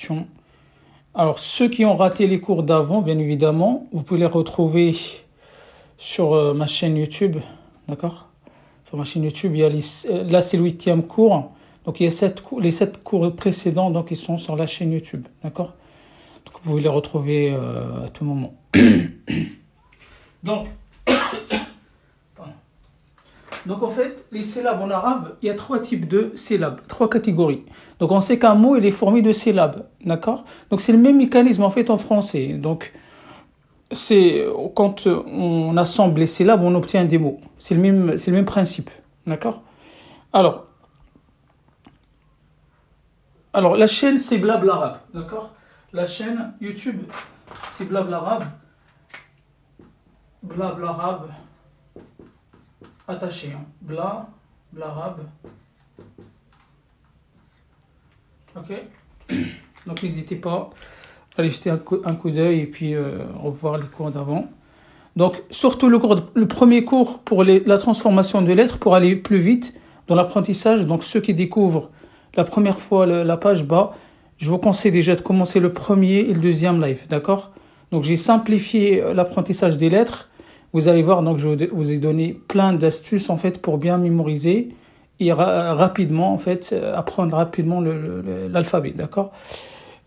questions. Alors, ceux qui ont raté les cours d'avant, bien évidemment, vous pouvez les retrouver sur ma chaîne YouTube, d'accord? Sur ma chaîne YouTube, il y a là, c'est le 8e cours. Donc, il y a les 7 cours précédents, donc ils sont sur la chaîne YouTube, d'accord? Donc, vous pouvez les retrouver à tout moment. Donc, en fait, les syllabes en arabe, il y a 3 types de syllabes, 3 catégories. Donc on sait qu'un mot, il est formé de syllabes, d'accord? Donc c'est le même mécanisme en fait en français. Donc c'est quand on assemble les syllabes, on obtient des mots. C'est le même principe, d'accord? Alors la chaîne, c'est Blabla Arabe, d'accord? La chaîne YouTube, c'est Blabla Arabe. Blabla Arabe. Attaché, hein. Blabla Arabe. Ok. Donc n'hésitez pas à aller jeter un coup d'œil et puis revoir les cours d'avant. Donc surtout le premier cours pour la transformation de lettres pour aller plus vite dans l'apprentissage. Donc ceux qui découvrent la première fois la page bas, je vous conseille déjà de commencer le premier et le deuxième live, d'accord? Donc j'ai simplifié l'apprentissage des lettres. Vous allez voir, donc je vous ai donné plein d'astuces en fait pour bien mémoriser et rapidement en fait apprendre rapidement l'alphabet, d'accord?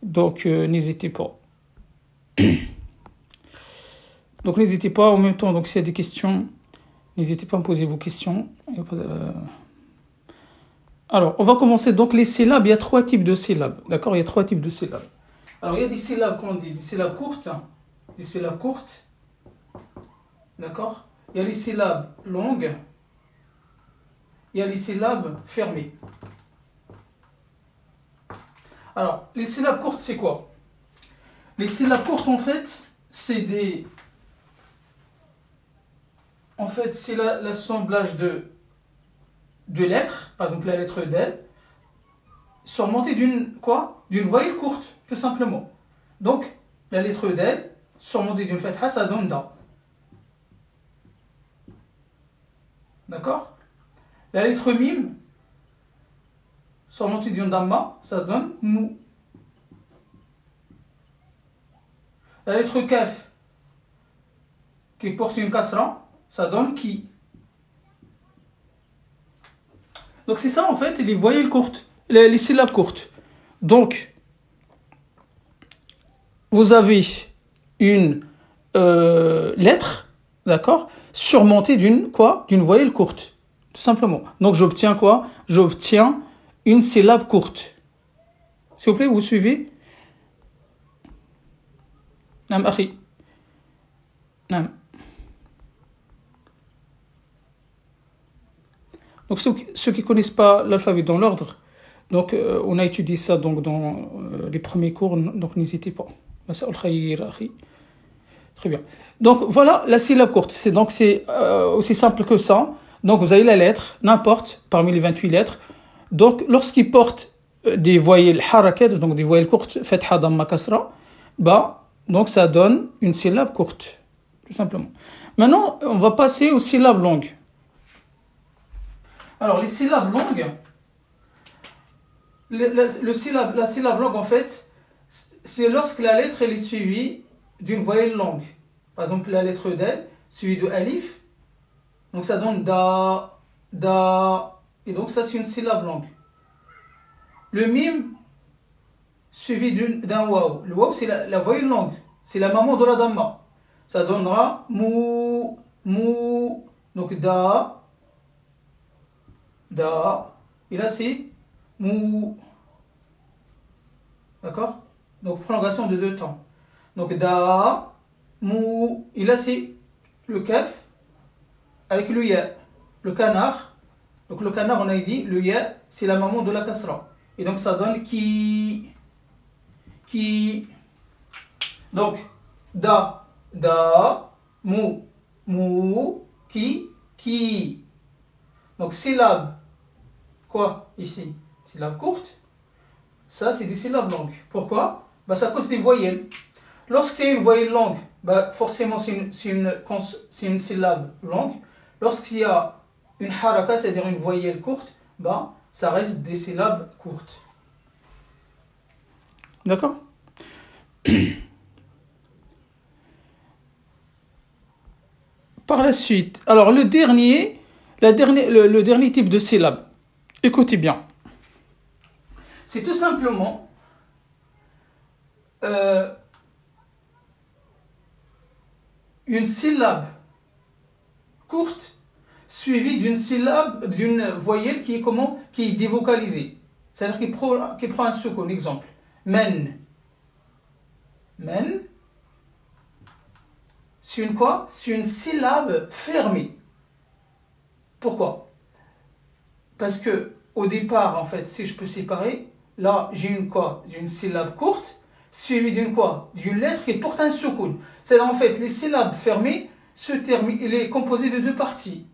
Donc n'hésitez pas. Donc n'hésitez pas en même temps, donc s'il y a des questions, n'hésitez pas à me poser vos questions. Alors, on va commencer. Donc les syllabes, il y a 3 types de syllabes, d'accord? Il y a 3 types de syllabes. Alors il y a des syllabes, comment on dit, des syllabes courtes, d'accord? Il y a les syllabes longues, il y a les syllabes fermées. Alors, les syllabes courtes, c'est quoi? Les syllabes courtes, en fait, c'est l'assemblage de lettres, par exemple la lettre D, surmontée d'une voyelle courte, tout simplement. Donc, la lettre D, surmontée d'une fatha, ça donne Da. D'accord? La lettre Mim, surmontée d'une Damma, ça donne Mou. La lettre Kaf, qui porte une kasra, ça donne Ki. Donc c'est ça en fait les voyelles courtes, les syllabes courtes. Donc vous avez une lettre, d'accord, surmontée d'une voyelle courte, tout simplement. Donc j'obtiens quoi? J'obtiens une syllabe courte. S'il vous plaît, vous suivez? Nam akhi. Nam. Donc ceux qui connaissent pas l'alphabet dans l'ordre, donc on a étudié ça donc dans les premiers cours, donc n'hésitez pas. Très bien. Donc voilà la syllabe courte. C'est aussi simple que ça. Donc vous avez la lettre, n'importe parmi les 28 lettres. Donc lorsqu'il porte des voyelles harakat, donc des voyelles courtes, fatha, damma, kasra, donc ça donne une syllabe courte, tout simplement. Maintenant, on va passer aux syllabes longues. Alors, les syllabes longues, la syllabe longue, en fait, c'est lorsque la lettre elle est suivie d'une voyelle longue. Par exemple, la lettre D, suivie de alif, donc ça donne Da, Da, et donc ça c'est une syllabe longue. Le mim, suivi d'un waw. Le waw, c'est la voyelle longue, c'est la maman de la damma. Ça donnera Mou, Mou, donc Da, Da, et là c'est Mou. D'accord? Donc prolongation de 2 temps. Donc Da, Mou, et là c'est le Kaf avec le Ya. Le canard, donc le canard on a dit, le Ya c'est la maman de la kasra. Et donc ça donne Ki. Donc Da, Da, Mou, Mou, Ki. Donc syllabe, quoi ici? Syllabe courte. Ça, c'est des syllabes longues. Pourquoi? C'est à cause des voyelles. Lorsque c'est une voyelle longue, forcément c'est une syllabe longue. Lorsqu'il y a une haraka, c'est-à-dire une voyelle courte, ça reste des syllabes courtes. D'accord? Par la suite, alors le dernier type de syllabe, écoutez bien, c'est tout simplement une syllabe courte suivie d'une syllabe, d'une voyelle qui est comment? Qui est dévocalisée. C'est-à-dire qu'il prend un soukoun. Exemple. Men. Men. C'est une quoi? C'est une syllabe fermée. Pourquoi? Parce que au départ, en fait, si je peux séparer, là, j'ai une quoi? J'ai une syllabe courte suivie d'une quoi? D'une lettre qui porte un soukoun. C'est-à-dire, en fait, les syllabes fermées se terminent, il est composé de deux parties.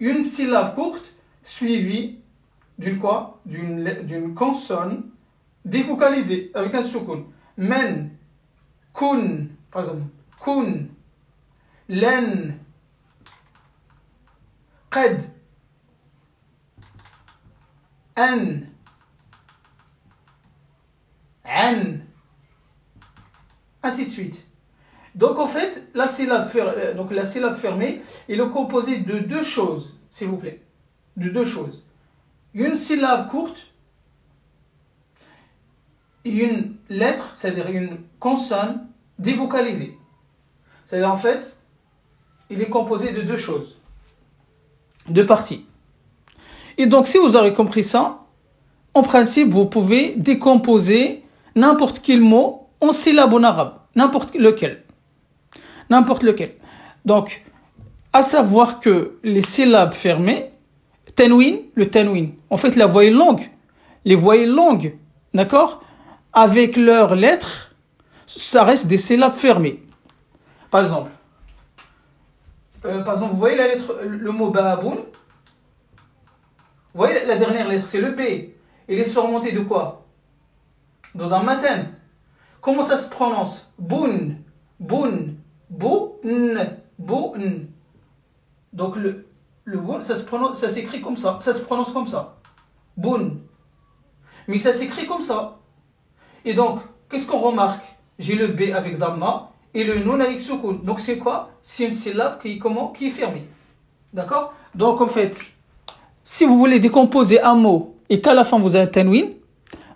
Une syllabe courte suivie d'une quoi? D'une consonne dévocalisée avec un soukoun. Men, kun, par exemple, kun, len, qad, an, an, ainsi de suite. Donc en fait, la syllabe fermée est composée de deux choses, s'il vous plaît. De deux choses. Une syllabe courte et une lettre, c'est-à-dire une consonne dévocalisée. C'est-à-dire en fait, il est composé de deux choses, deux parties. Et donc si vous aurez compris ça, en principe, vous pouvez décomposer n'importe quel mot en syllabe en arabe, n'importe lequel. Donc, à savoir que les syllabes fermées, le tanwin, en fait la voyelle longue, les voyelles longues, d'accord, avec leurs lettres, ça reste des syllabes fermées. Par exemple, vous voyez la lettre, le mot baboun, vous voyez la dernière lettre, c'est le B. Il est surmonté de quoi? Dans un matin. Comment ça se prononce? Boun, boun, boun, boun. Donc le boun, ça s'écrit comme ça, ça se prononce comme ça. Boun. Mais ça s'écrit comme ça. Et donc, qu'est-ce qu'on remarque? J'ai le B avec Dhamma et le Nun avec Soukoun. Donc c'est quoi? C'est une syllabe qui est fermée. D'accord? Donc en fait, si vous voulez décomposer un mot et qu'à la fin vous avez un tanwin,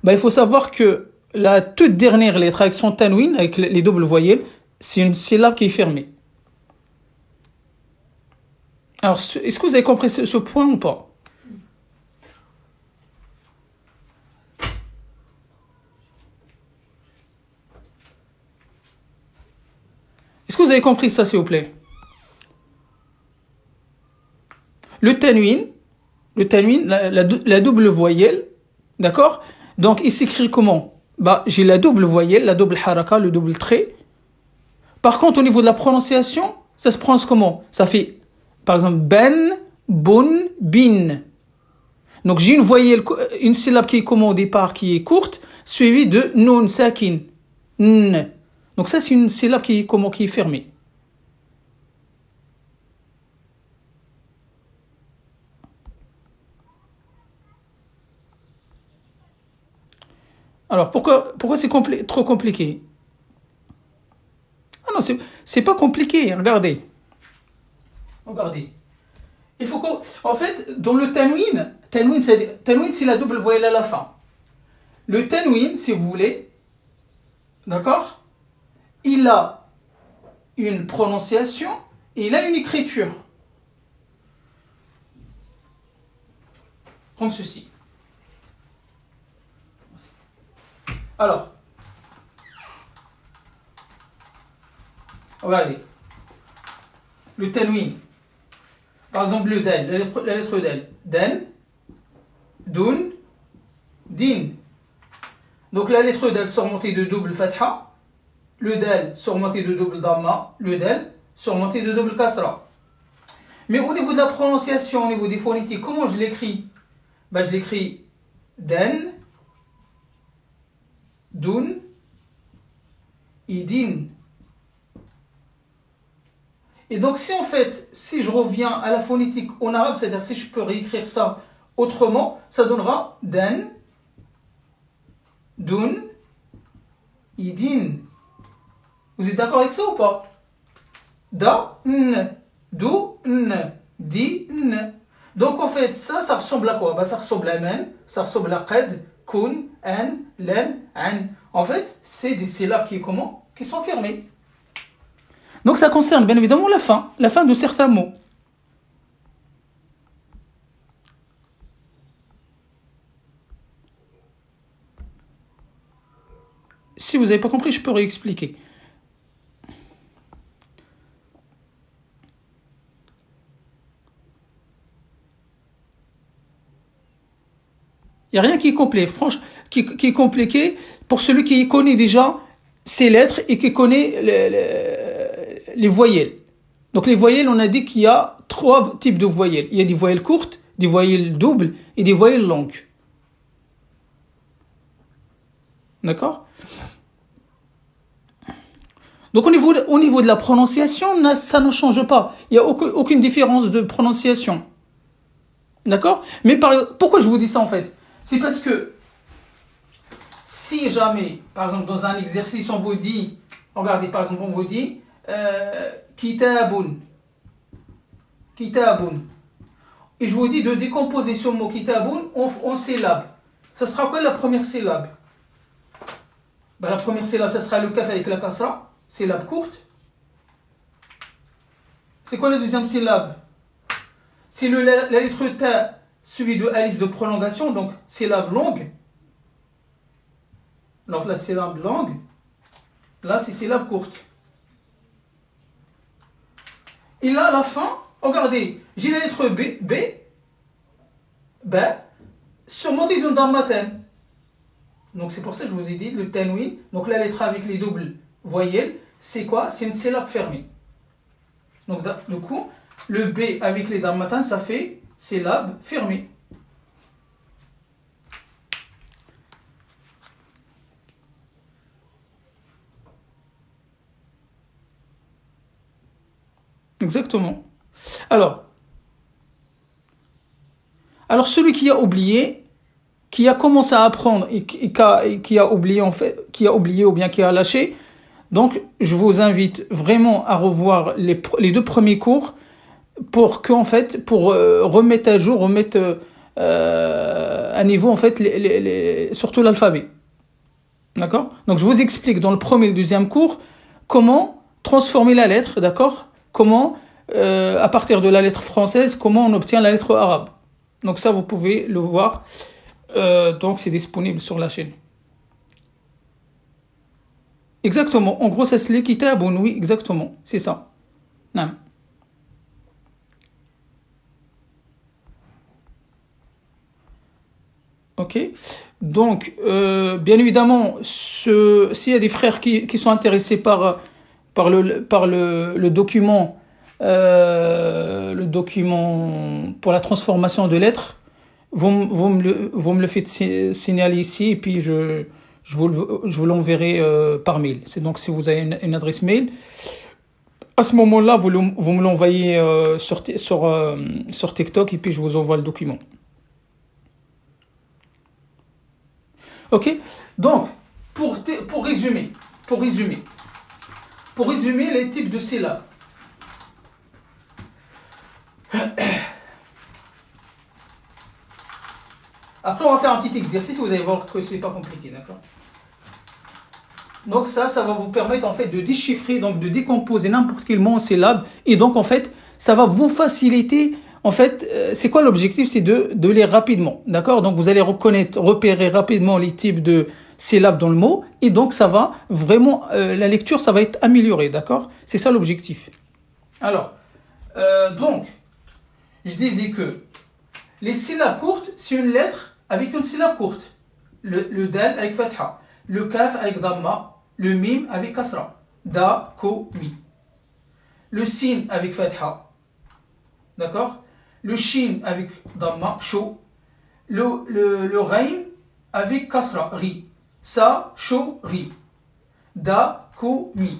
il faut savoir que la toute dernière lettre avec son tanwin, avec les doubles voyelles, c'est une syllabe qui est fermée. Alors, est-ce que vous avez compris ce point ou pas? Est-ce que vous avez compris ça, s'il vous plaît? Le tanwin, la double voyelle, d'accord? Donc, il s'écrit comment? J'ai la double voyelle, la double haraka, le double trait. Par contre, au niveau de la prononciation, ça se prononce comment? Ça fait, par exemple, ben, bun, bin. Donc, j'ai une voyelle, une syllabe qui est comment au départ, qui est courte, suivie de nun, sakin, n. Donc, ça, c'est une syllabe qui est fermée. Alors, pourquoi c'est trop compliqué? Ah non, c'est pas compliqué, regardez. Il faut en fait, dans le tanwin, c'est la double voyelle à la fin. Le tanwin, si vous voulez, d'accord, il a une prononciation et il a une écriture. Comme ceci. Alors, regardez. Le tanwin. Par exemple, le dal, la lettre dal. Dan, dun, din. Donc la lettre dal surmontée de double fatha, le dal surmonté de double dhamma, le dal surmonté de double kasra. Mais au niveau de la prononciation, au niveau des phonétiques, comment je l'écris? Je l'écris dan, dun, et din. Et donc si je reviens à la phonétique en arabe, c'est-à-dire si je peux réécrire ça autrement, ça donnera dan, dun, idin. Vous êtes d'accord avec ça ou pas? Da, n, do, n, di, n. Donc en fait, ça ressemble à quoi? Bah, ça ressemble à men, ça ressemble à qad, kun, an, len, an. En fait, c'est des syllabes qui, comment? Qui sont fermées. Donc ça concerne bien évidemment la fin de certains mots. Si vous n'avez pas compris, je peux réexpliquer. Il n'y a rien qui est complet, franchement, qui est compliqué pour celui qui connaît déjà ces lettres et qui connaît les voyelles. Donc les voyelles, on a dit qu'il y a 3 types de voyelles. Il y a des voyelles courtes, des voyelles doubles et des voyelles longues. D'accord? Donc au niveau de la prononciation, ça ne change pas. Il n'y a aucune différence de prononciation. D'accord? Mais pourquoi je vous dis ça en fait? C'est parce que si jamais, par exemple, dans un exercice, on vous dit, regardez, par exemple, on vous dit kitabun. Kitabun. Et je vous dis de décomposer ce mot kitabun en syllabes. Ça sera quoi la première syllabe? Ben, la première syllabe, ça sera le kaf avec la kasra, syllabe courte. C'est quoi la deuxième syllabe? C'est la lettre ta, celui de alif de prolongation, donc syllabe longue. Donc la syllabe longue, là c'est syllabe courte. Et là à la fin, regardez, j'ai la lettre B, surmontée d'une dammaten. Donc c'est pour ça que je vous ai dit le tanwin. Donc la lettre avec les doubles voyelles, c'est quoi? C'est une syllabe fermée. Donc du coup, le B avec les dammaten, ça fait syllabe fermée. Exactement. Alors celui qui a oublié, qui a commencé à apprendre et qui a oublié en fait, qui a oublié ou bien qui a lâché, donc je vous invite vraiment à revoir les 2 premiers cours pour remettre à jour, remettre à niveau en fait surtout l'alphabet. D'accord? Donc je vous explique dans le premier et le deuxième cours comment transformer la lettre, d'accord? Comment à partir de la lettre française, comment on obtient la lettre arabe. Donc ça vous pouvez le voir. Donc c'est disponible sur la chaîne. Exactement. En gros, ça se lit kitabun, oui, exactement. C'est ça. Non. Ok. Donc, bien évidemment, s'il y a des frères qui sont intéressés par le document, le document pour la transformation de lettres, vous me le faites signaler ici et puis je vous l'enverrai par mail. C'est donc si vous avez une adresse mail, à ce moment-là, vous me l'envoyez sur TikTok et puis je vous envoie le document. Ok? Donc, pour résumer les types de syllabes. Après, on va faire un petit exercice, vous allez voir que c'est pas compliqué, d'accord? Donc ça va vous permettre en fait de déchiffrer, donc de décomposer n'importe quel mot en syllabes. Et donc en fait, ça va vous faciliter. En fait, c'est quoi l'objectif? C'est de lire rapidement, d'accord? Donc vous allez repérer rapidement les types de syllabes dans le mot. Et donc ça va vraiment, la lecture, ça va être améliorée, d'accord? C'est ça l'objectif. Alors, donc, je disais que les syllabes courtes, c'est une lettre avec une syllabe courte. Le dal avec fatha, le kaf avec damma, le mim avec kasra. Da, ko, mi. Le sin avec fatha. D'accord? Le shin avec damma, sho. Le ghain avec kasra, ri. Sa, sho, ri. Da, ko, mi.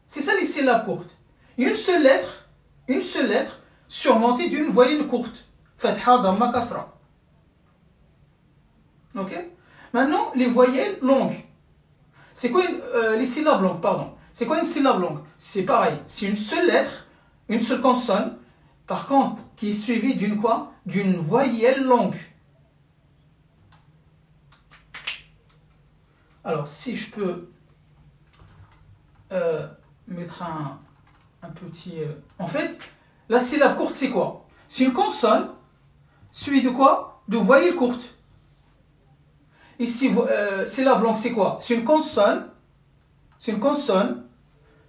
C'est ça les syllabes courtes. Une seule lettre surmontée d'une voyelle courte. Fatha, damma, kasra. Ok? Maintenant, les voyelles longues. C'est quoi les syllabes longues, pardon. C'est quoi une syllabe longue? C'est pareil, c'est une seule lettre, une seule consonne, par contre, qui est suivie d'une quoi? D'une voyelle longue. Alors, si je peux mettre un petit... En fait, la syllabe courte, c'est quoi? C'est une consonne suivie de quoi? De voyelle courte. Ici, syllabe longue, c'est quoi? C'est une consonne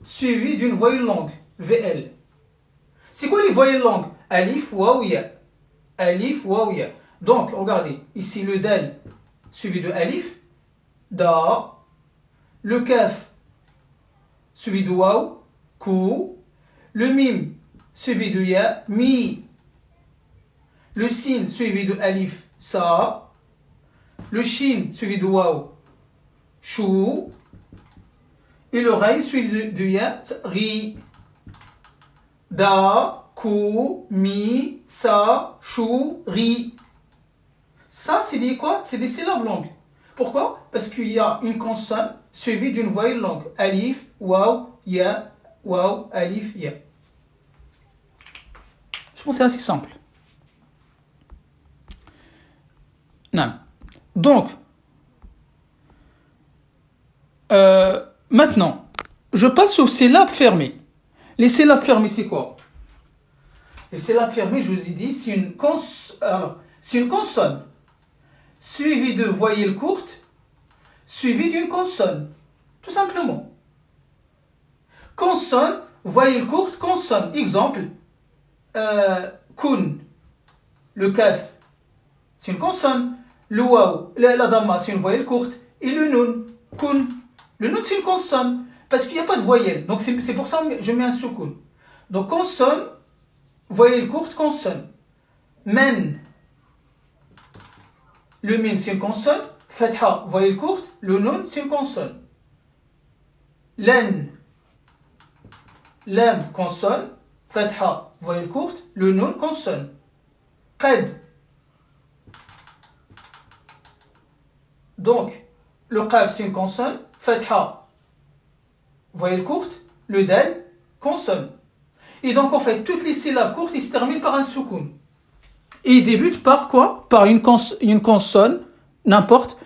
suivie d'une voyelle longue, VL. C'est quoi les voyelles longues? Alif, waw, ya. Alif, waw, ya. Donc, regardez, ici le dal suivi de alif, da, le kaf suivi de waw, kou, le mim suivi de ya, mi, le sin suivi de alif, sa, le shin suivi de waw, chou, et le raï suivi de ya, ri, da, kou, mi, sa, chou, ri. Ça, c'est des quoi? C'est des syllabes longues. Pourquoi? Parce qu'il y a une consonne suivie d'une voyelle longue. Alif, waw, ya, waw, alif, ya. Je pense que c'est assez simple. Non. Donc, maintenant, je passe aux syllabes fermées. Les syllabes fermées, c'est quoi? Les syllabes fermées, je vous ai dit, c'est une consonne suivie de voyelles courtes, suivie d'une consonne. Tout simplement. Consonne, voyelle courte, consonne. Exemple, kun, le kaf, c'est une consonne. Le waw, la damma, c'est une voyelle courte. Et le nun, kun. Le nun, c'est une consonne. Parce qu'il n'y a pas de voyelle. Donc c'est pour ça que je mets un soukoun. Donc consonne, voyelle courte, consonne. Men. Le min, c'est une consonne. Fatha, voyelle courte. Le nun, c'est une consonne. Len. Lam, consonne. Fatha, voyelle courte. Le nun, consonne. Qad. Donc, le qaf, c'est une consonne. Fatha, voyelle courte. Le dal, consonne. Et donc, en fait, toutes les syllabes courtes, ils se terminent par un soukoun. Et ils débutent par quoi? Par une consonne, n'importe,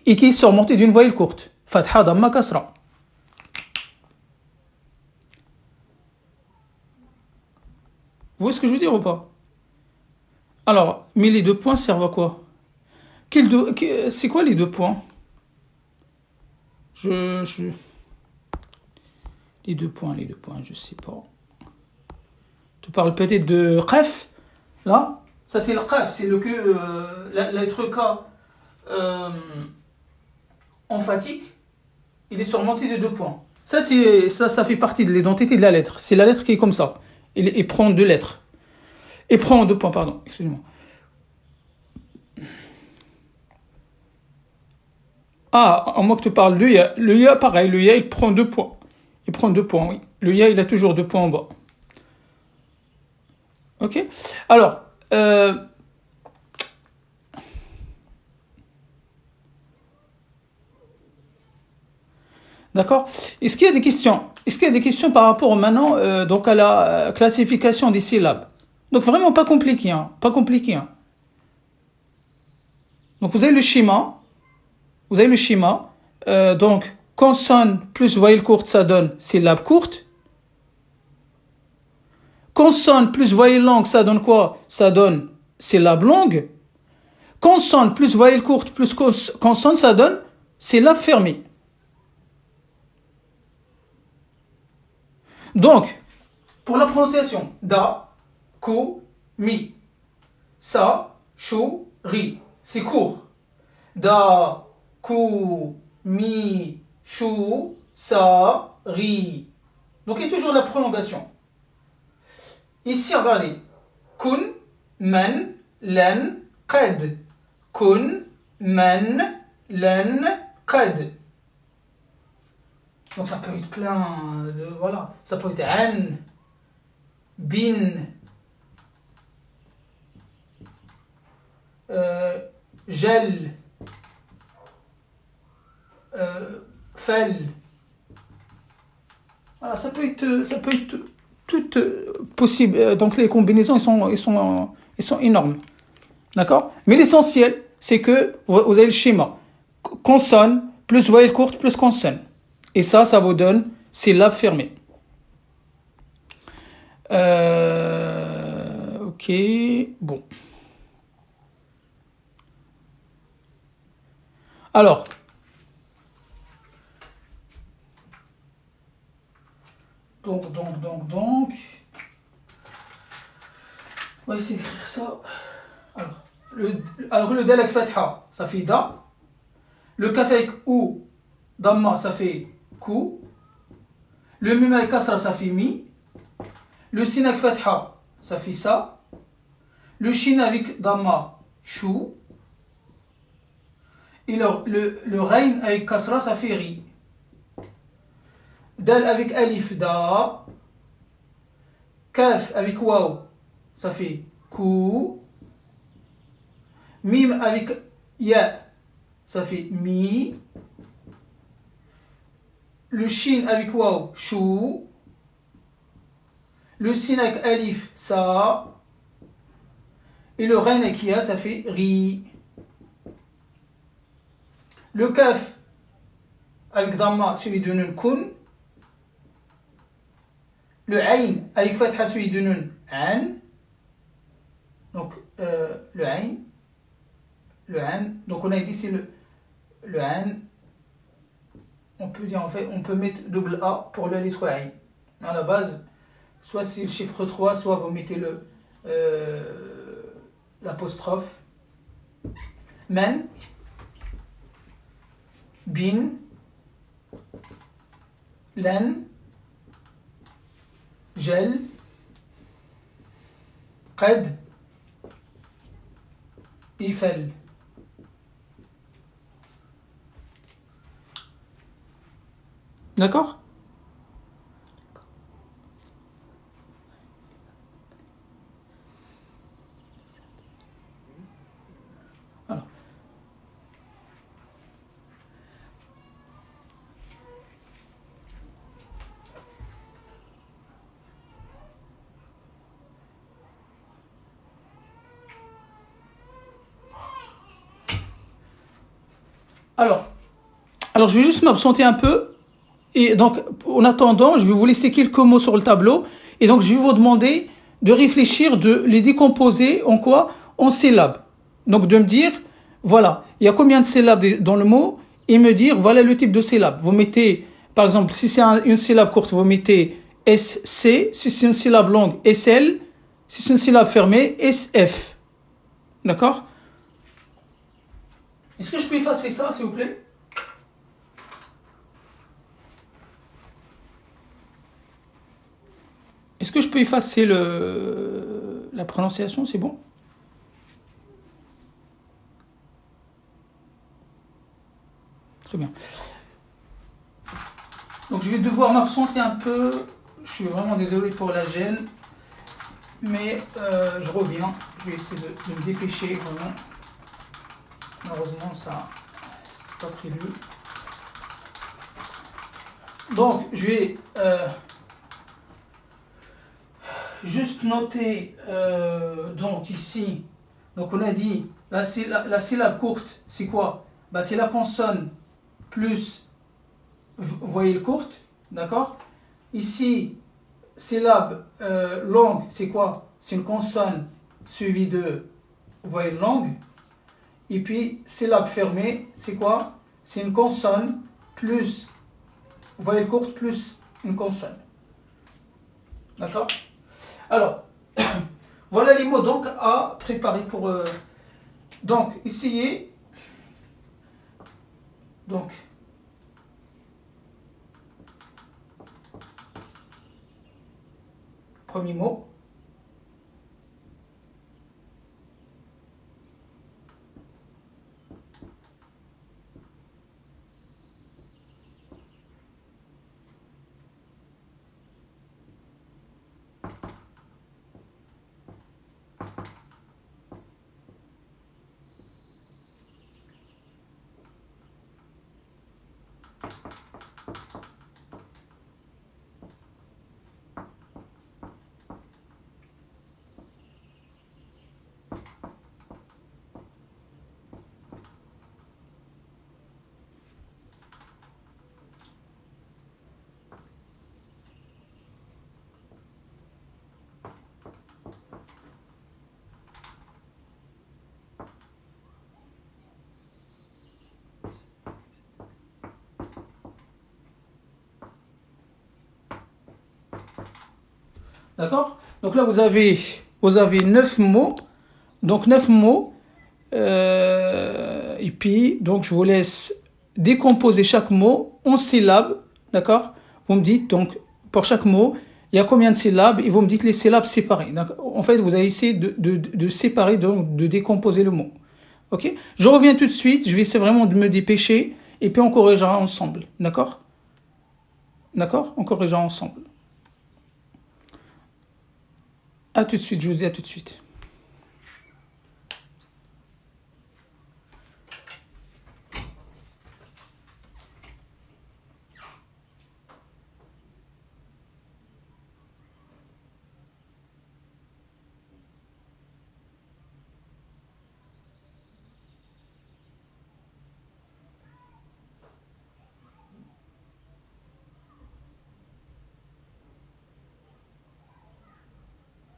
et qui est surmontée d'une voyelle courte. Fatha, damma, kasra. Vous voyez ce que je veux dire ou pas? Alors, mais les 2 points servent à quoi? C'est quoi les 2 points? Les 2 points, je sais pas. Tu parles peut-être de qaf, là? Ça c'est le qaf, c'est le que la lettre K emphatique, il est surmonté de 2 points. Ça fait partie de l'identité de la lettre. C'est la lettre qui est comme ça. Il prend 2 lettres. Il prend 2 points, pardon, excusez-moi. Ah, à moins que tu parles de ya. Le ya, pareil, le ya, il prend 2 points. Il prend 2 points, oui. Le ya, il a toujours 2 points en bas. Ok? Alors, d'accord? Est-ce qu'il y a des questions? Est-ce qu'il y a des questions par rapport maintenant donc à la classification des syllabes? Donc vraiment pas compliqué, hein? Pas compliqué, hein? Donc vous avez le schéma. Donc consonne plus voyelle courte, ça donne syllabe courte. Consonne plus voyelle longue, ça donne quoi? Ça donne syllabe longue. Consonne plus voyelle courte plus consonne, ça donne syllabe fermée. Donc, pour la prononciation, da, ko, mi, sa, chou, ri. C'est court. Da, ko, mi, chou, sa, ri. Donc, il y a toujours la prolongation. Ici, regardez. Kun, man, len, qad. Kun, man, len, qad. Donc ça peut être plein de... Voilà. Ça peut être an, bin, gel, Fel. Voilà, ça peut être tout possible. Donc les combinaisons, ils sont énormes. D'accord? Mais l'essentiel, c'est que vous avez le schéma. Consonne, plus voyelle courte, plus consonne. Et ça vous donne syllabe fermée. Ok, bon. Alors, donc. On va essayer d'écrire ça. Alors le dal avec fatha, ça fait da. Le kaf avec ou, damma, ça fait ku. Le mim avec kasra, ça fait mi. Le sin avec fatha, ça fait ça. Le shin avec damma, chou. Et le rain avec kasra, ça fait ri. Dal avec alif, da. Kaf avec waw, ça fait kou. Mim avec ya, ça fait mi. Le shin avec waw, chou. Le sin avec alif, sa. Et le rain avec ya, ça fait ri. Le kaf avec damma, celui de nun, kun. Le ayn avec fatha, celui de nun, an. Donc, le ayn. Le an. Donc, on a dit c'est le an. On peut dire en fait, on peut mettre double A pour la lettre ayn. À la base, soit c'est le chiffre 3, soit vous mettez l'apostrophe. Man, bin, lan, gel, qad, ifal. D'accord? Alors, je vais juste m'absenter un peu. Et donc, en attendant, je vais vous laisser quelques mots sur le tableau. Et donc, je vais vous demander de réfléchir, de les décomposer en quoi? En syllabes. Donc, de me dire, voilà, il y a combien de syllabes dans le mot? Et me dire, voilà le type de syllabe. Vous mettez, par exemple, si c'est une syllabe courte, vous mettez SC. Si c'est une syllabe longue, SL. Si c'est une syllabe fermée, SF. D'accord? Est-ce que je peux effacer ça, s'il vous plaît? Est-ce que je peux effacer la prononciation? C'est bon? Très bien. Donc je vais devoir m'absenter un peu. Je suis vraiment désolé pour la gêne. Mais je reviens. Je vais essayer de me dépêcher vraiment. Malheureusement, ça c'est pas prévu. Donc je vais juste noter donc ici. Donc on a dit la syllabe courte, c'est quoi? Bah, c'est la consonne plus voyelle courte, d'accord? Ici, syllabe longue, c'est quoi? C'est une consonne suivie de voyelle longue. Et puis, syllabe fermée, c'est quoi? C'est une consonne plus voyelle courte plus une consonne. D'accord? Alors, voilà les mots donc à préparer pour... donc, essayez. Donc, premier mot. D'accord? Donc là, vous avez 9 mots. Donc 9 mots. Et puis, donc je vous laisse décomposer chaque mot en syllabes. D'accord? Vous me dites, donc, pour chaque mot, il y a combien de syllabes et vous me dites les syllabes séparées. En fait, vous allez essayer de séparer, donc de décomposer le mot. Ok? Je reviens tout de suite. Je vais essayer vraiment de me dépêcher et puis on corrigera ensemble. D'accord? D'accord? On corrigera ensemble. À tout de suite. Je vous dis à tout de suite.